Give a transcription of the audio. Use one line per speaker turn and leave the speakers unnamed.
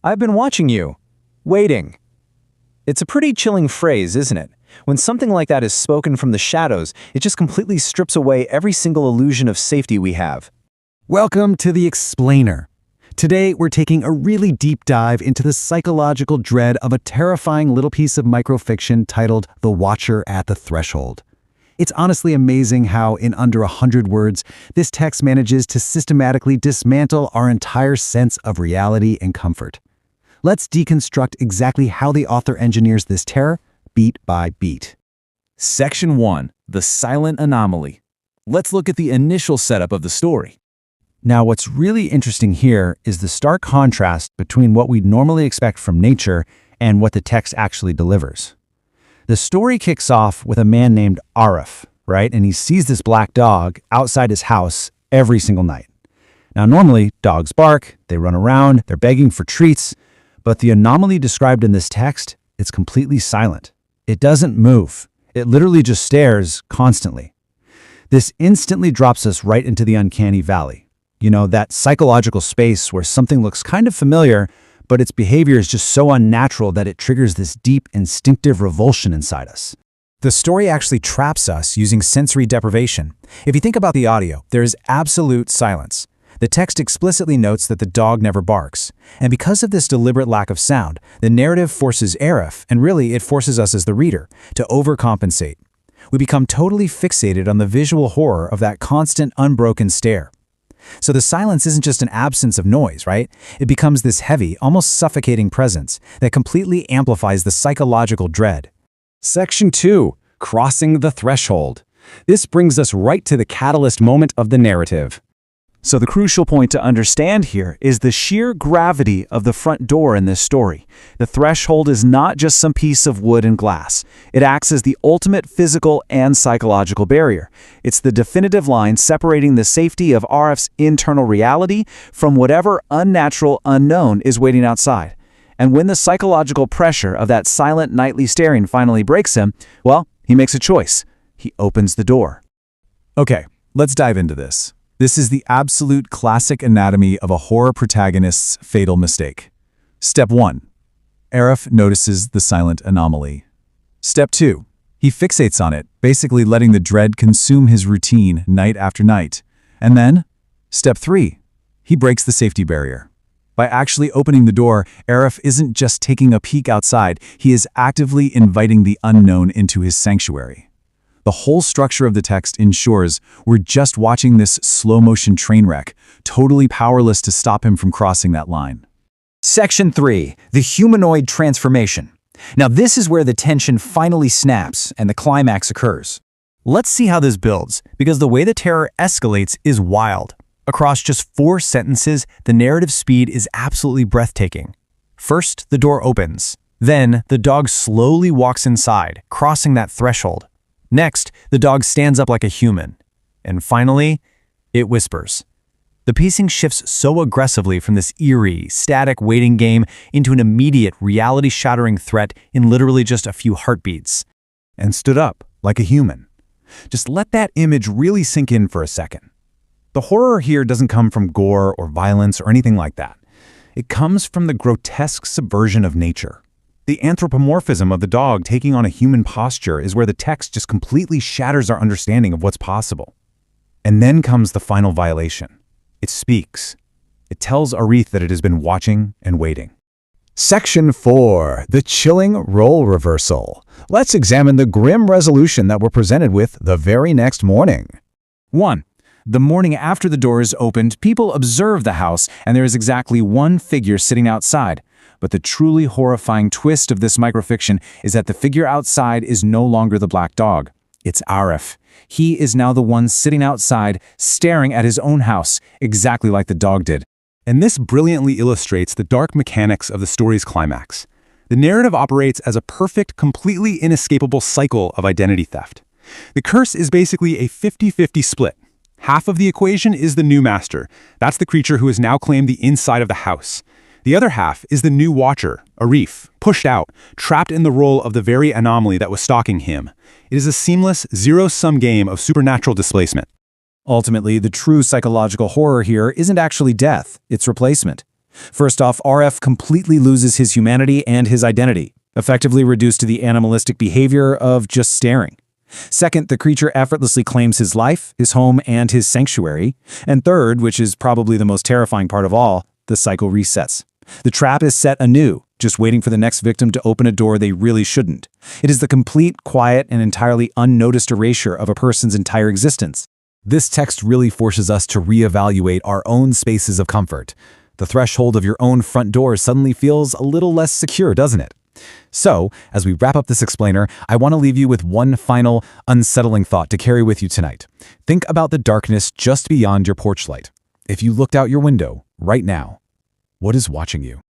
I've been watching you. Waiting. It's a pretty chilling phrase, isn't it? When something like that is spoken from the shadows, it just completely strips away every single illusion of safety we have.
Welcome to The Explainer. Today, we're taking a really deep dive into the psychological dread of a terrifying little piece of microfiction titled The Watcher at the Threshold. It's honestly amazing how, in under 100 words, this text manages to systematically dismantle our entire sense of reality and comfort. Let's deconstruct exactly how the author engineers this terror, beat by beat.
Section 1. The Silent Anomaly. Let's look at the initial setup of the story.
Now, what's really interesting here is the stark contrast between what we'd normally expect from nature and what the text actually delivers. The story kicks off with a man named Arif, right? And he sees this black dog outside his house every single night. Now, normally, dogs bark, they run around, they're begging for treats, but the anomaly described in this text, it's completely silent. It doesn't move. It literally just stares constantly. This instantly drops us right into the uncanny valley. You know, that psychological space where something looks kind of familiar, but its behavior is just so unnatural that it triggers this deep, instinctive revulsion inside us.
The story actually traps us using sensory deprivation. If you think about the audio, there is absolute silence. The text explicitly notes that the dog never barks. And because of this deliberate lack of sound, the narrative forces Arif, and really it forces us as the reader, to overcompensate. We become totally fixated on the visual horror of that constant, unbroken stare. So the silence isn't just an absence of noise, right? It becomes this heavy, almost suffocating presence that completely amplifies the psychological dread.
Section 2. Crossing the Threshold. This brings us right to the catalyst moment of the narrative. So the crucial point to understand here is the sheer gravity of the front door in this story. The threshold is not just some piece of wood and glass. It acts as the ultimate physical and psychological barrier. It's the definitive line separating the safety of Arif's internal reality from whatever unnatural unknown is waiting outside. And when the psychological pressure of that silent nightly staring finally breaks him, well, he makes a choice. He opens the door.
Okay, let's dive into this. This is the absolute classic anatomy of a horror protagonist's fatal mistake. Step 1. Arif notices the silent anomaly. Step 2. He fixates on it, basically letting the dread consume his routine night after night. And then, Step 3. He breaks the safety barrier. By actually opening the door, Arif isn't just taking a peek outside, he is actively inviting the unknown into his sanctuary. The whole structure of the text ensures we're just watching this slow-motion train wreck, totally powerless to stop him from crossing that line.
Section 3. The Humanoid Transformation. Now this is where the tension finally snaps and the climax occurs. Let's see how this builds, because the way the terror escalates is wild. Across just 4 sentences, the narrative speed is absolutely breathtaking. First, the door opens. Then, the dog slowly walks inside, crossing that threshold. Next, the dog stands up like a human. And finally, it whispers. The pacing shifts so aggressively from this eerie, static waiting game into an immediate, reality-shattering threat in literally just a few heartbeats.
And stood up, like a human. Just let that image really sink in for a second. The horror here doesn't come from gore or violence or anything like that. It comes from the grotesque subversion of nature. The anthropomorphism of the dog taking on a human posture is where the text just completely shatters our understanding of what's possible. And then comes the final violation. It speaks. It tells Arif that it has been watching and waiting. Section 4. The Chilling Role Reversal. Let's examine the grim resolution that we're presented with the very next morning.
1. The morning after the door is opened, people observe the house, and there is exactly one figure sitting outside. But the truly horrifying twist of this microfiction is that the figure outside is no longer the black dog. It's Arif. He is now the one sitting outside, staring at his own house, exactly like the dog did.
And this brilliantly illustrates the dark mechanics of the story's climax. The narrative operates as a perfect, completely inescapable cycle of identity theft. The curse is basically a 50-50 split. Half of the equation is the new master. That's the creature who has now claimed the inside of the house. The other half is the new watcher, Arif, pushed out, trapped in the role of the very anomaly that was stalking him. It is a seamless, zero-sum game of supernatural displacement.
Ultimately, the true psychological horror here isn't actually death, it's replacement.
First off, Arif completely loses his humanity and his identity, effectively reduced to the animalistic behavior of just staring. Second, the creature effortlessly claims his life, his home, and his sanctuary. And third, which is probably the most terrifying part of all, the cycle resets. The trap is set anew, just waiting for the next victim to open a door they really shouldn't. It is the complete, quiet, and entirely unnoticed erasure of a person's entire existence.
This text really forces us to reevaluate our own spaces of comfort. The threshold of your own front door suddenly feels a little less secure, doesn't it? So, as we wrap up this explainer, I want to leave you with one final, unsettling thought to carry with you tonight. Think about the darkness just beyond your porch light. If you looked out your window right now, what is watching you?